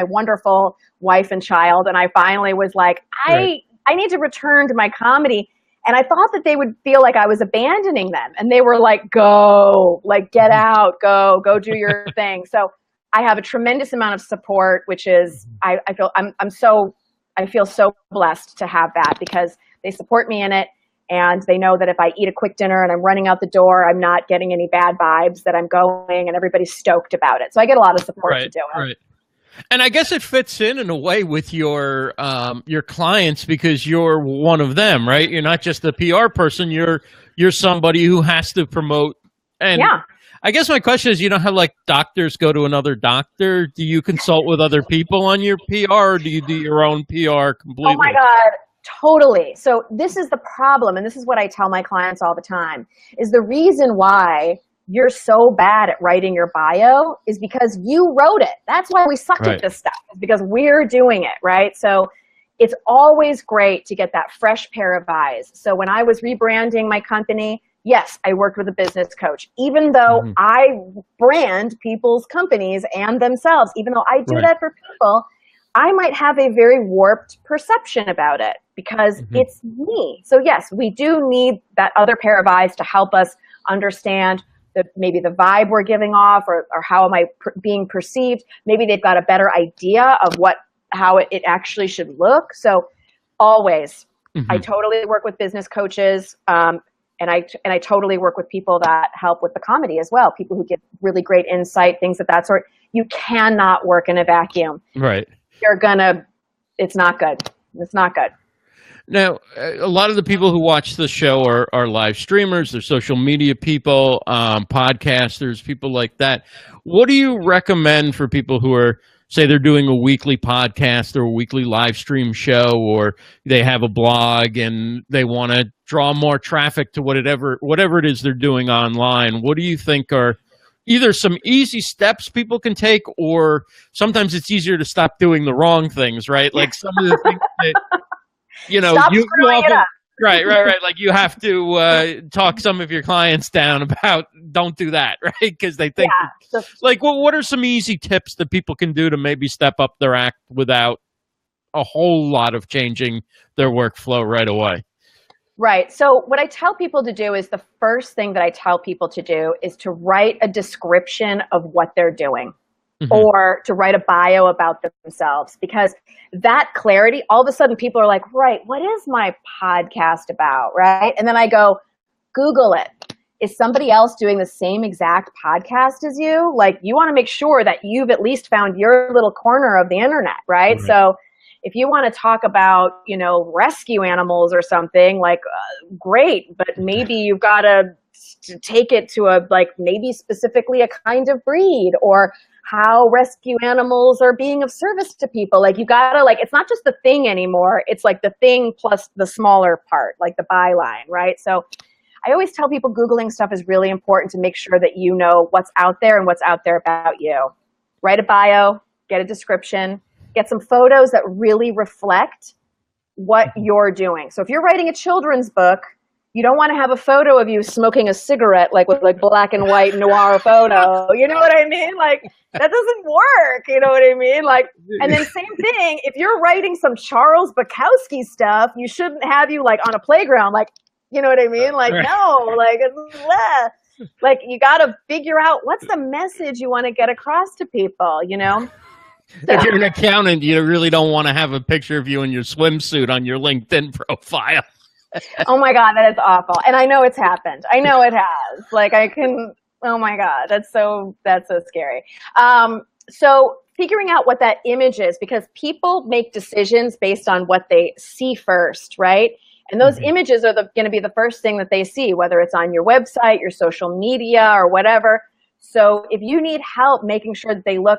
B: wonderful wife and child, and I finally was like, I need to return to my comedy. And I thought that they would feel like I was abandoning them. And they were like, go, like, get out, go do your thing. So I have a tremendous amount of support, which is, I feel so blessed to have that, because they support me in it. And they know that if I eat a quick dinner and I'm running out the door, I'm not getting any bad vibes, that I'm going, and everybody's stoked about it. So I get a lot of support to do it. Right.
A: And I guess it fits in a way with your clients, because you're one of them, right? You're not just a PR person. You're somebody who has to promote. And yeah. I guess my question is, how like doctors go to another doctor? Do you consult with other people on your PR, or do you do your own PR completely?
B: Oh my God, totally. So this is the problem, and this is what I tell my clients all the time, is the reason why you're so bad at writing your bio is because you wrote it. That's why we suck at this stuff, is because we're doing it, right? So it's always great to get that fresh pair of eyes. So when I was rebranding my company, yes, I worked with a business coach. Even though I brand people's companies and themselves, even though I do that for people, I might have a very warped perception about it because it's me. So yes, we do need that other pair of eyes to help us understand maybe the vibe we're giving off, or how am I being perceived. Maybe they've got a better idea of how it actually should look. So always I totally work with business coaches. And I totally work with people that help with the comedy as well. People who get really great insight, things of that sort. You cannot work in a vacuum.
A: Right.
B: It's not good. It's not good.
A: Now, a lot of the people who watch the show are live streamers, they're social media people, podcasters, people like that. What do you recommend for people who are, say they're doing a weekly podcast or a weekly live stream show, or they have a blog and they want to draw more traffic to whatever it is they're doing online? What do you think are either some easy steps people can take, or sometimes it's easier to stop doing the wrong things, right? Like some of the things that,
B: Stop screwing it up.
A: Right. Like you have to talk some of your clients down about don't do that, right? Because they think, like, well, what are some easy tips that people can do to maybe step up their act without a whole lot of changing their workflow right away?
B: Right. So what I tell people to do is the first thing that I tell people to do is to write a description of what they're doing. Or to write a bio about themselves, because that clarity, all of a sudden people are like, right, what is my podcast about, right? And then I go, Google it. Is somebody else doing the same exact podcast as you? Like, you want to make sure that you've at least found your little corner of the internet, right? So if you want to talk about, rescue animals or something, like, great, but maybe you've got to take it to maybe specifically a kind of breed, or how rescue animals are being of service to people. Like, you gotta, it's not just the thing anymore. It's like the thing plus the smaller part, like the byline, right? So I always tell people Googling stuff is really important to make sure that you know what's out there and what's out there about you. Write a bio, get a description, get some photos that really reflect what you're doing. So if you're writing a children's book, you don't want to have a photo of you smoking a cigarette, with black and white noir photo. You know what I mean? That doesn't work. You know what I mean? And then same thing, if you're writing some Charles Bukowski stuff, you shouldn't have you on a playground. You know what I mean? No, you got to figure out what's the message you want to get across to people,
A: If you're an accountant, you really don't want to have a picture of you in your swimsuit on your LinkedIn profile.
B: Oh my God, that is awful. And I know it's happened. I know it has. Oh my God, that's so scary. So figuring out what that image is, because people make decisions based on what they see first, right? And those images are going to be the first thing that they see, whether it's on your website, your social media, or whatever. So if you need help making sure that they look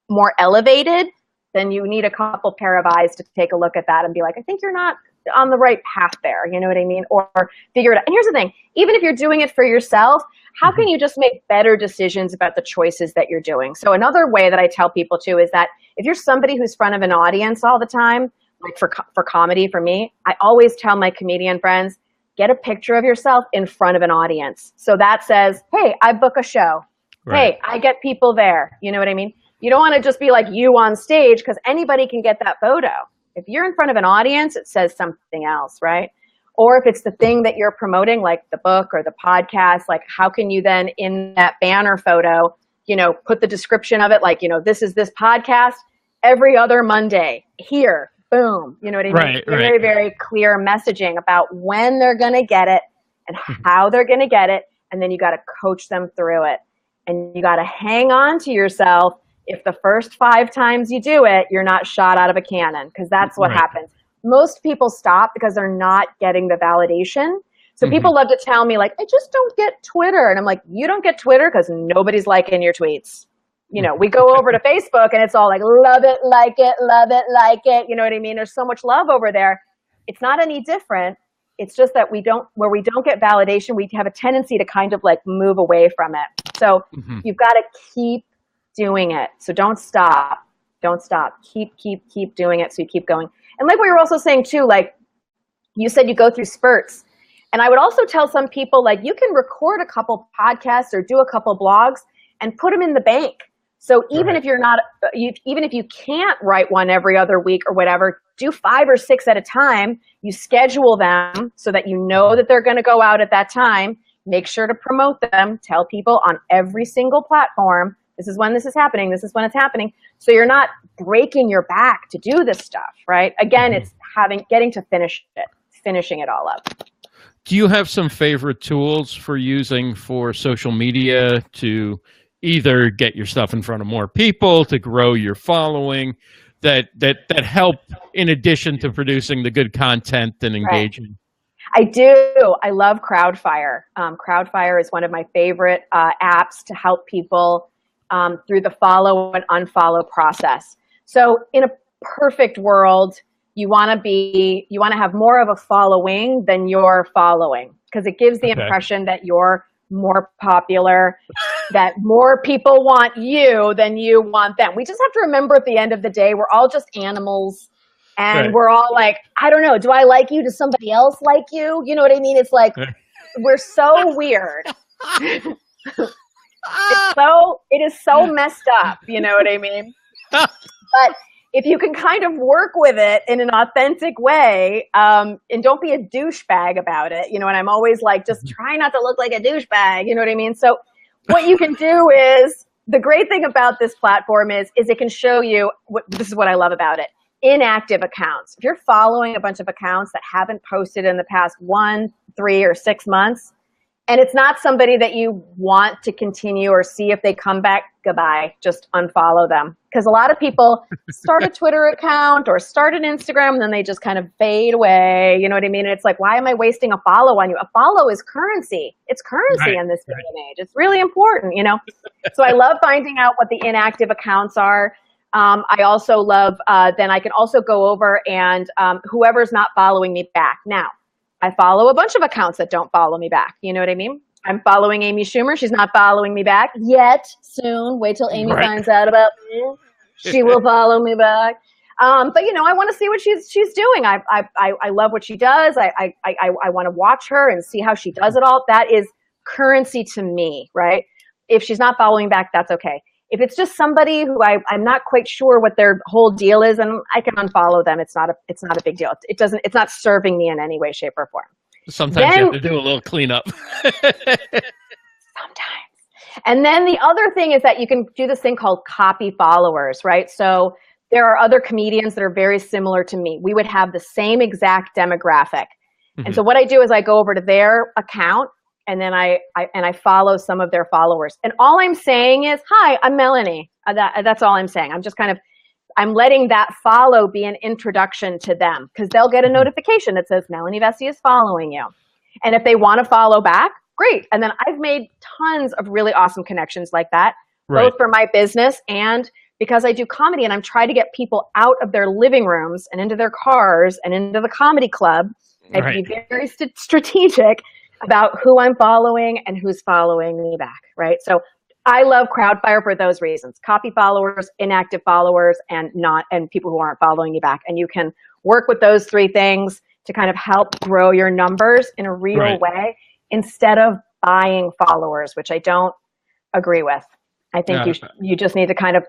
B: more elevated, then you need a couple pair of eyes to take a look at that and be like, I think you're not on the right path there, you know what I mean? Or figure it out. And here's the thing, even if you're doing it for yourself, how can you just make better decisions about the choices that you're doing? So another way that I tell people too is that if you're somebody who's in front of an audience all the time, like for comedy, for me, I always tell my comedian friends, get a picture of yourself in front of an audience. So that says, hey, I book a show. Right. Hey, I get people there. You know what I mean? You don't want to just be like you on stage, because anybody can get that photo. If you're in front of an audience, it says something else, right? Or if it's the thing that you're promoting, like the book or the podcast, how can you then in that banner photo, put the description of it, this is this podcast every other Monday here, boom. You know what I mean?
A: Right.
B: Very, very clear messaging about when they're going to get it and how they're going to get it. And then you got to coach them through it. And you got to hang on to yourself. If the first 5 times you do it, you're not shot out of a cannon, because that's what happens. Most people stop because they're not getting the validation. So people love to tell me, I just don't get Twitter. And I'm like, you don't get Twitter because nobody's liking your tweets. We go over to Facebook and it's all love it, like it, love it, like it. You know what I mean? There's so much love over there. It's not any different. It's just that where we don't get validation, we have a tendency to kind of move away from it. So you've got to keep doing it. So don't stop. Don't stop. Keep doing it. So you keep going. And like we were also saying too, you said you go through spurts. And I would also tell some people, you can record a couple podcasts or do a couple blogs and put them in the bank. So even if you're not, even if you can't write one every other week or whatever, do 5 or 6 at a time. You schedule them so that you know that they're going to go out at that time. Make sure to promote them. Tell people on every single platform, This is when this is happening. This is when it's happening. So you're not breaking your back to do this stuff, right? Again, it's getting to finishing it all up.
A: Do you have some favorite tools for using for social media to either get your stuff in front of more people, to grow your following, that help in addition to producing the good content and engaging?
B: I do. I love Crowdfire. Crowdfire is one of my favorite apps to help people through the follow and unfollow process. So in a perfect world, you want to have more of a following than you're following, because it gives the impression that you're more popular, that more people want you than you want them. We just have to remember at the end of the day, we're all just animals, and we're all like, I don't know, do I like you? Does somebody else like you? You know what I mean? It's like, we're so weird. It is so messed up. You know what I mean? But if you can kind of work with it in an authentic way, and don't be a douchebag about it, you know, and I'm always like, just try not to look like a douchebag, you know what I mean? So what you can do is, the great thing about this platform is it can show you, this is what I love about it, inactive accounts. If you're following a bunch of accounts that haven't posted in the past 1, 3, or 6 months, and it's not somebody that you want to continue or see if they come back, goodbye, just unfollow them. Because a lot of people start a Twitter account or start an Instagram, and then they just kind of fade away. You know what I mean? And it's like, why am I wasting a follow on you? A follow is currency. It's currency in this day and age. It's really important, you know? So I love finding out what the inactive accounts are. I also love, then I can also go over and whoever's not following me back. Now, I follow a bunch of accounts that don't follow me back. You know what I mean? I'm following Amy Schumer. She's not following me back yet. Soon. Wait till Amy finds out about me. She will follow me back. But you know, I want to see what she's doing. I love what she does. I want to watch her and see how she does it all. That is currency to me, right? If she's not following back, that's okay. If it's just somebody who I'm not quite sure what their whole deal is, and I can unfollow them. It's not a big deal. It's not serving me in any way, shape, or form.
A: Sometimes you have to do a little cleanup.
B: Sometimes. And then the other thing is that you can do this thing called copy followers, right? So there are other comedians that are very similar to me. We would have the same exact demographic. And so what I do is I go over to their account, and then I follow some of their followers. And all I'm saying is, hi, I'm Melanie. That's all I'm saying. I'm letting that follow be an introduction to them, because they'll get a notification that says Melanie Vesey is following you. And if they want to follow back, great. And then I've made tons of really awesome connections like that, both for my business and because I do comedy, and I'm trying to get people out of their living rooms and into their cars and into the comedy club. I'd be very strategic about who I'm following and who's following me back, right? So I love Crowdfire for those reasons: copy followers, inactive followers, and people who aren't following you back. And you can work with those 3 things to kind of help grow your numbers in a real way, instead of buying followers, which I don't agree with. I think you just need to kind of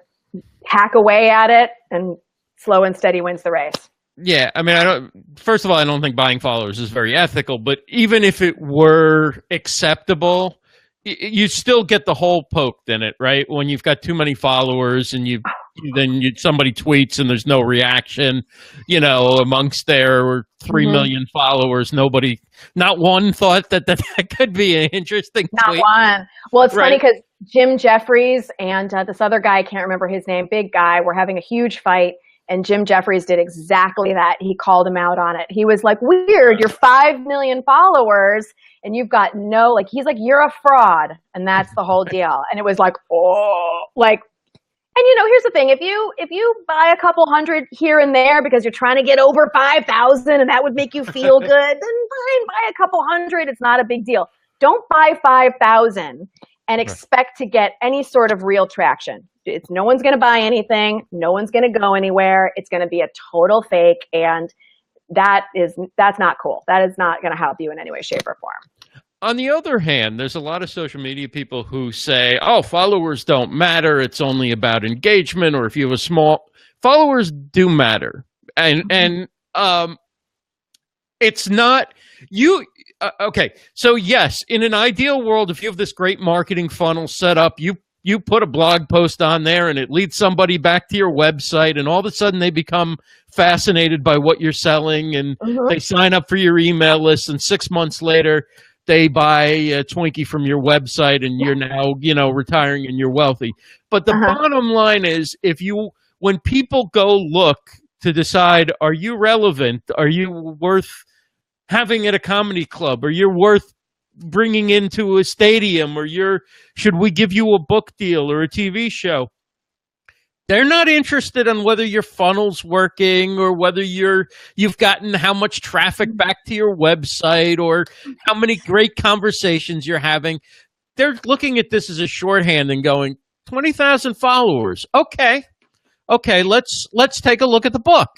B: hack away at it, and slow and steady wins the race.
A: Yeah, I mean, first of all, I don't think buying followers is very ethical, but even if it were acceptable, you still get the hole poked in it, right? When you've got too many followers and somebody tweets and there's no reaction, you know, amongst their 3 million followers, not one thought that could be an interesting tweet.
B: Not one. Well, it's funny because Jim Jefferies and this other guy, I can't remember his name, big guy, were having a huge fight. And Jim Jefferies did exactly that. He called him out on it. He was like, weird, you're 5 million followers and you've got he's like, you're a fraud. And that's the whole deal. And it was like, and you know, here's the thing. If you buy a couple hundred here and there because you're trying to get over 5,000 and that would make you feel good, then fine, buy a couple hundred. It's not a big deal. Don't buy 5,000 and expect to get any sort of real traction. No one's going to buy anything. No one's going to go anywhere. It's going to be a total fake. And that's not cool. That is not going to help you in any way, shape, or form.
A: On the other hand, there's a lot of social media people who say, oh, followers don't matter. It's only about engagement. Or if you have a small, followers do matter. And it's not okay. So yes, in an ideal world, if you have this great marketing funnel set up, you you put a blog post on there and it leads somebody back to your website, and all of a sudden they become fascinated by what you're selling, and they sign up for your email list, and 6 months later they buy a Twinkie from your website, and you're now, retiring and you're wealthy. But the bottom line is, when people go look to decide, are you relevant? Are you worth having at a comedy club? Are you worth bringing into a stadium? Or should we give you a book deal or a TV show? They're not interested in whether your funnel's working or whether you've gotten how much traffic back to your website or how many great conversations you're having. They're looking at this as a shorthand and going, 20,000 followers. Okay, let's take a look at the book.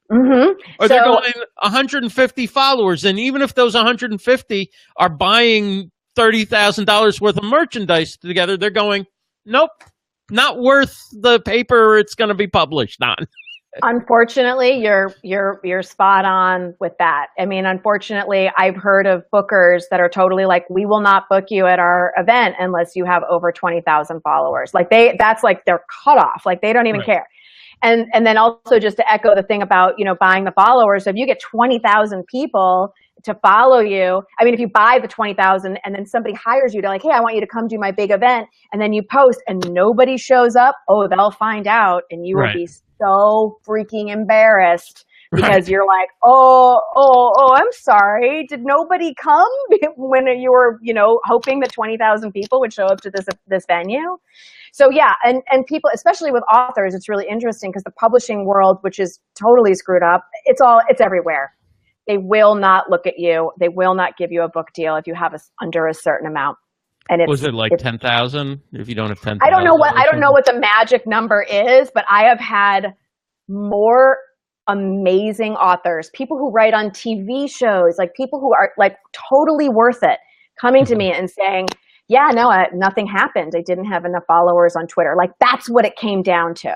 A: Or they're going 150 followers, and even if those 150 are buying $30,000 worth of merchandise together, they're going, nope, not worth the paper it's going to be published on.
B: Unfortunately, you're spot on with that. I mean, unfortunately, I've heard of bookers that are totally like, we will not book you at our event unless you have over 20,000 followers. Like that's like their cutoff. Like they don't even care. And then also, just to echo the thing about, buying the followers, so if you get 20,000 people to follow you, I mean, if you buy the 20,000 and then somebody hires you to like, hey, I want you to come do my big event, and then you post and nobody shows up, they'll find out, and you will be so freaking embarrassed because you're like, I'm sorry. Did nobody come when you were, hoping that 20,000 people would show up to this venue? So yeah, and people, especially with authors, it's really interesting because the publishing world, which is totally screwed up, it's everywhere. They will not look at you. They will not give you a book deal if you have under a certain amount. And was
A: it like 10,000? If you don't have 10,000,
B: I don't know what the magic number is, but I have had more amazing authors, people who write on TV shows, like people who are like totally worth it, coming to me and saying, yeah, no, nothing happened. I didn't have enough followers on Twitter. Like that's what it came down to.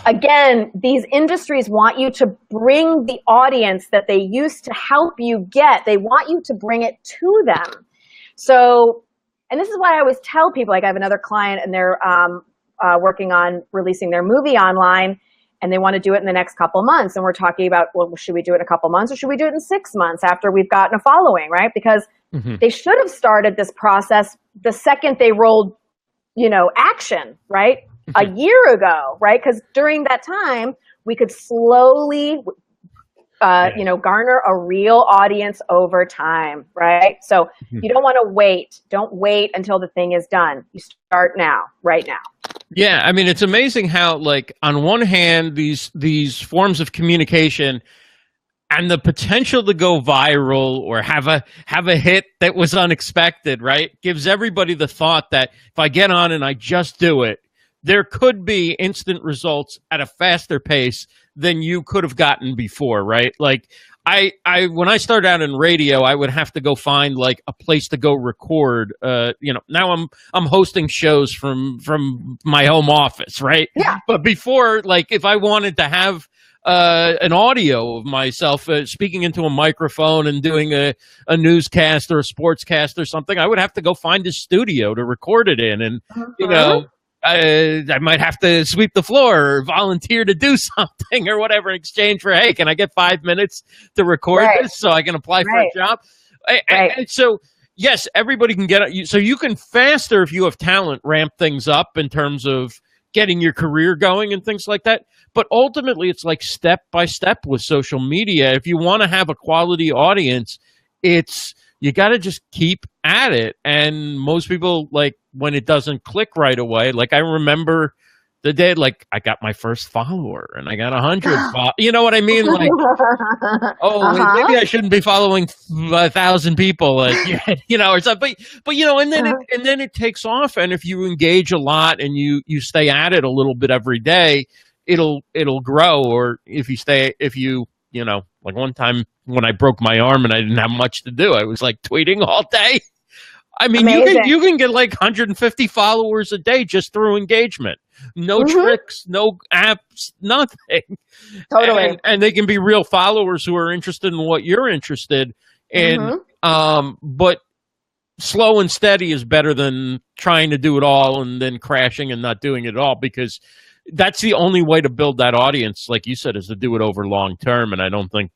B: Again, these industries want you to bring the audience that they used to help you get. They want you to bring it to them. So, and this is why I always tell people, like I have another client and they're working on releasing their movie online, and they want to do it in the next couple months. And we're talking about, well, should we do it in a couple months or should we do it in 6 months after we've gotten a following, right? Because they should have started this process the second they rolled, action, right? A year ago, right? Because during that time, we could slowly, garner a real audience over time, right? So you don't want to wait. Don't wait until the thing is done. You start now, right now.
A: Yeah, I mean, it's amazing how, like, on one hand, these forms of communication and the potential to go viral or have a hit that was unexpected, right, gives everybody the thought that if I get on and I just do it, there could be instant results at a faster pace than you could have gotten before, right? Like, I when I started out in radio, I would have to go find like a place to go record. Now I'm hosting shows from my home office, right?
B: Yeah.
A: But before, like, if I wanted to have an audio of myself speaking into a microphone and doing a newscast or a sportscast or something, I would have to go find a studio to record it in, and I might have to sweep the floor or volunteer to do something or whatever in exchange for, hey, can I get 5 minutes to record this so I can apply for a job? And so, yes, everybody can get it. So you can faster, if you have talent, ramp things up in terms of getting your career going and things like that. But ultimately, it's like step by step with social media. If you want to have a quality audience, you got to just keep at it. And most people, like, when it doesn't click right away, like I remember the day, like I got my first follower and I got 100. You know what I mean? Like, maybe I shouldn't be following 1,000 people, like, or something. But and then it takes off. And if you engage a lot and you stay at it a little bit every day, it'll grow. Or if you like one time when I broke my arm and I didn't have much to do, I was like tweeting all day. I mean, you can get like 150 followers a day just through engagement. No tricks, no apps, nothing.
B: Totally.
A: And they can be real followers who are interested in what you're interested in. But slow and steady is better than trying to do it all and then crashing and not doing it at all, because that's the only way to build that audience, like you said, is to do it over long term. And I don't think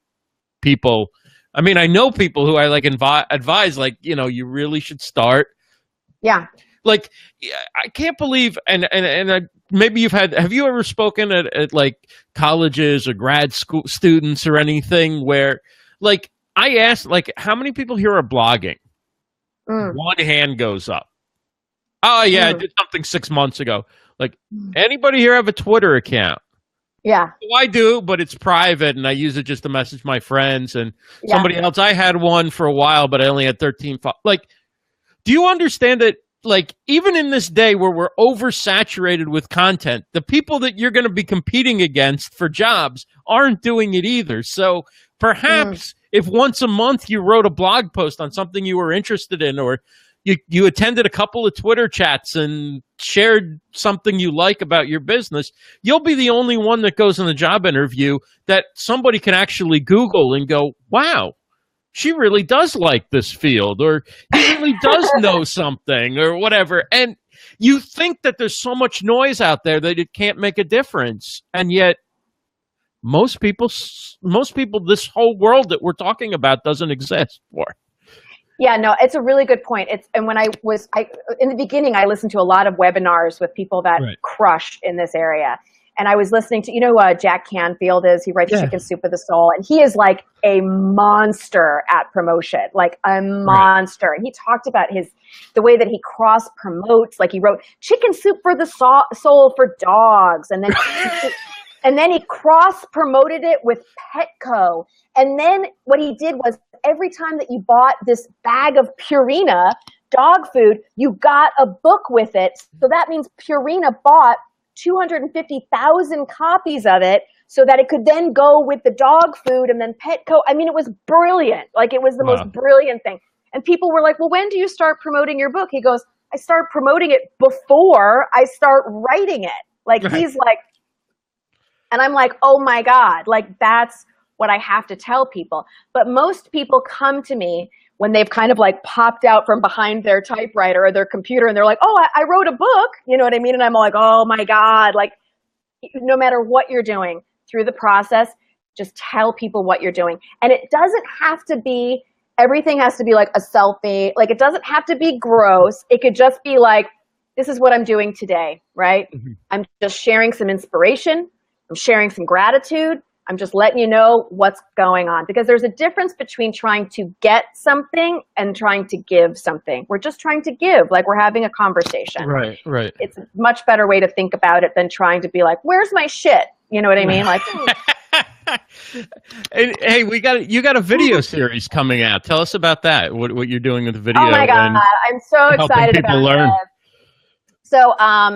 A: people, I mean, I know people who I like advise, like, you know, you really should start.
B: Yeah.
A: Like, I can't believe, and maybe have you ever spoken at like colleges or grad school students or anything where, like, I asked, like, how many people here are blogging? One hand goes up. Oh, yeah, I did something 6 months ago. Like, anybody here have a Twitter account?
B: Yeah.
A: Well, I do, but it's private, and I use it just to message my friends and somebody else. I had one for a while, but I only had 13. Like, do you understand that, like, even in this day where we're oversaturated with content, the people that you're going to be competing against for jobs aren't doing it either. So perhaps if once a month you wrote a blog post on something you were interested in, or you attended a couple of Twitter chats and shared something you like about your business, you'll be the only one that goes in the job interview that somebody can actually Google and go, wow, she really does like this field, or he really does know something, or whatever. And you think that there's so much noise out there that it can't make a difference. And yet most people, this whole world that we're talking about doesn't exist for.
B: Yeah, no, it's a really good point. And when in the beginning, I listened to a lot of webinars with people that crush in this area. And I was listening to, you know, Jack Canfield is, he writes Chicken Soup for the Soul. And he is like a monster at promotion, like a monster. And he talked about the way that he cross promotes, like he wrote Chicken Soup for the Soul for dogs. And then, and then he cross promoted it with Petco. And then what he did was, every time that you bought this bag of Purina dog food, you got a book with it. So that means Purina bought 250,000 copies of it so that it could then go with the dog food, and then Petco. I mean, it was brilliant. Like, it was the most brilliant thing. And people were like, well, when do you start promoting your book? He goes, I start promoting it before I start writing it. Like, he's like, and I'm like, oh my God, like, that's what I have to tell people. But most people come to me when they've kind of like popped out from behind their typewriter or their computer, and they're like, oh, I wrote a book, you know what I mean? And I'm like, oh my God, like, no matter what you're doing through the process, just tell people what you're doing. And it doesn't have to be, everything has to be like a selfie. Like, it doesn't have to be gross. It could just be like, this is what I'm doing today, right? I'm just sharing some inspiration. I'm sharing some gratitude. I'm just letting you know what's going on, because there's a difference between trying to get something and trying to give something. We're just trying to give, like we're having a conversation.
A: Right.
B: It's a much better way to think about it than trying to be like, where's my shit? You know what I mean? Like,
A: and, hey, you got a video series coming out. Tell us about that. What you're doing with the video?
B: Oh my God, I'm so excited about
A: learn.
B: This. So,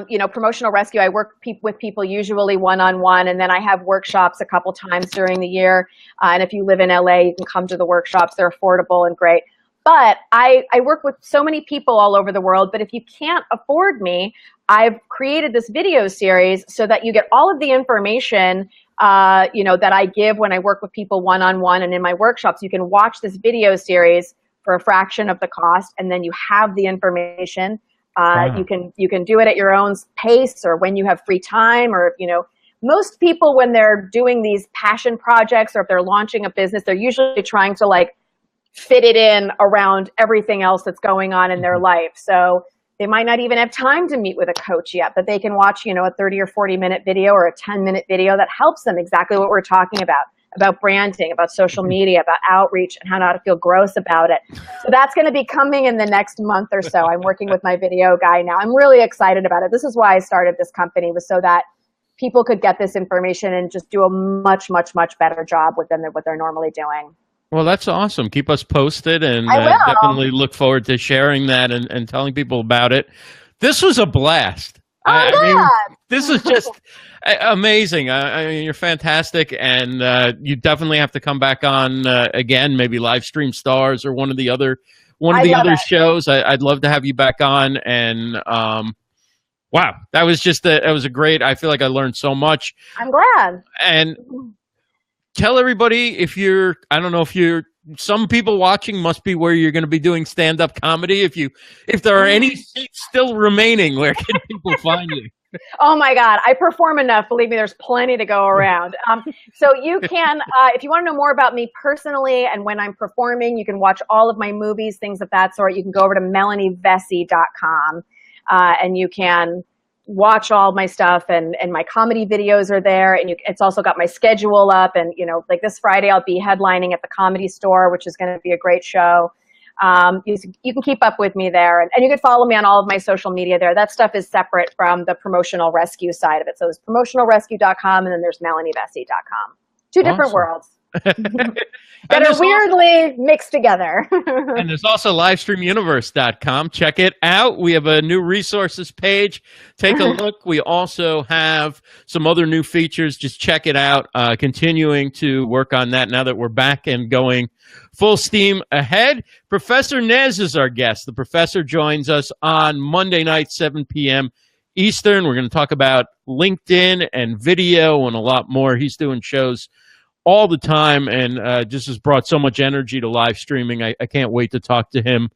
B: you know, Promotional Rescue, I work with people usually one-on-one, and then I have workshops a couple times during the year. And if you live in LA, you can come to the workshops. They're affordable and great. But I work with so many people all over the world, but if you can't afford me, I've created this video series so that you get all of the information, you know, that I give when I work with people one-on-one and in my workshops. You can watch this video series for a fraction of the cost, and then you have the information. You can do it at your own pace, or when you have free time, or, you know, most people when they're doing these passion projects, or if they're launching a business, they're usually trying to like fit it in around everything else that's going on in their life. So they might not even have time to meet with a coach yet, but they can watch, you know, a 30 or 40-minute video or a 10-minute video that helps them exactly what we're talking about branding, about social media, about outreach, and how not to feel gross about it. So that's going to be coming in the next month or so. I'm working with my video guy now. I'm really excited about it. This is why I started this company, was so that people could get this information and just do a much, much, much better job with them than what they're normally doing.
A: Well, that's awesome. Keep us posted, and definitely look forward to sharing that and telling people about it. This was a blast. I mean, this is just amazing. I mean, you're fantastic, and you definitely have to come back on again, maybe Livestream Stars or one of the other shows. I'd love to have you back on. And wow, that was a great. I feel like I learned so much.
B: I'm glad.
A: And tell everybody, if you're, I don't know if you're some people watching must be where you're going to be doing stand-up comedy. If there are any seats still remaining, where can people find you?
B: Oh my God, I perform enough. Believe me, there's plenty to go around. So you can, if you want to know more about me personally and when I'm performing, you can watch all of my movies, things of that sort. You can go over to melanievesey.com and you can watch all my stuff, and my comedy videos are there. And it's also got my schedule up. And, like this Friday, I'll be headlining at the Comedy Store, which is going to be a great show. You can keep up with me there, and you can follow me on all of my social media there. That stuff is separate from the Promotional Rescue side of it. So there's promotionalrescue.com, and then there's melanievesey.com. Two different worlds that are weirdly mixed together.
A: And there's also livestreamuniverse.com. Check it out. We have a new resources page. Take a look. We also have some other new features. Just check it out. Continuing to work on that now that we're back and going full steam ahead. Professor Nez is our guest. The professor joins us on Monday night, 7 p.m. Eastern. We're going to talk about LinkedIn and video and a lot more. He's doing shows all the time, and just has brought so much energy to live streaming. I can't wait to talk to him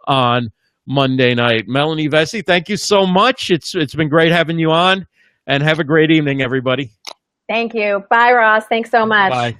A: on Monday night. Melanie Vesey, thank you so much. It's been great having you on, and have a great evening, everybody.
B: Thank you. Bye, Ross. Thanks so much.
A: Bye.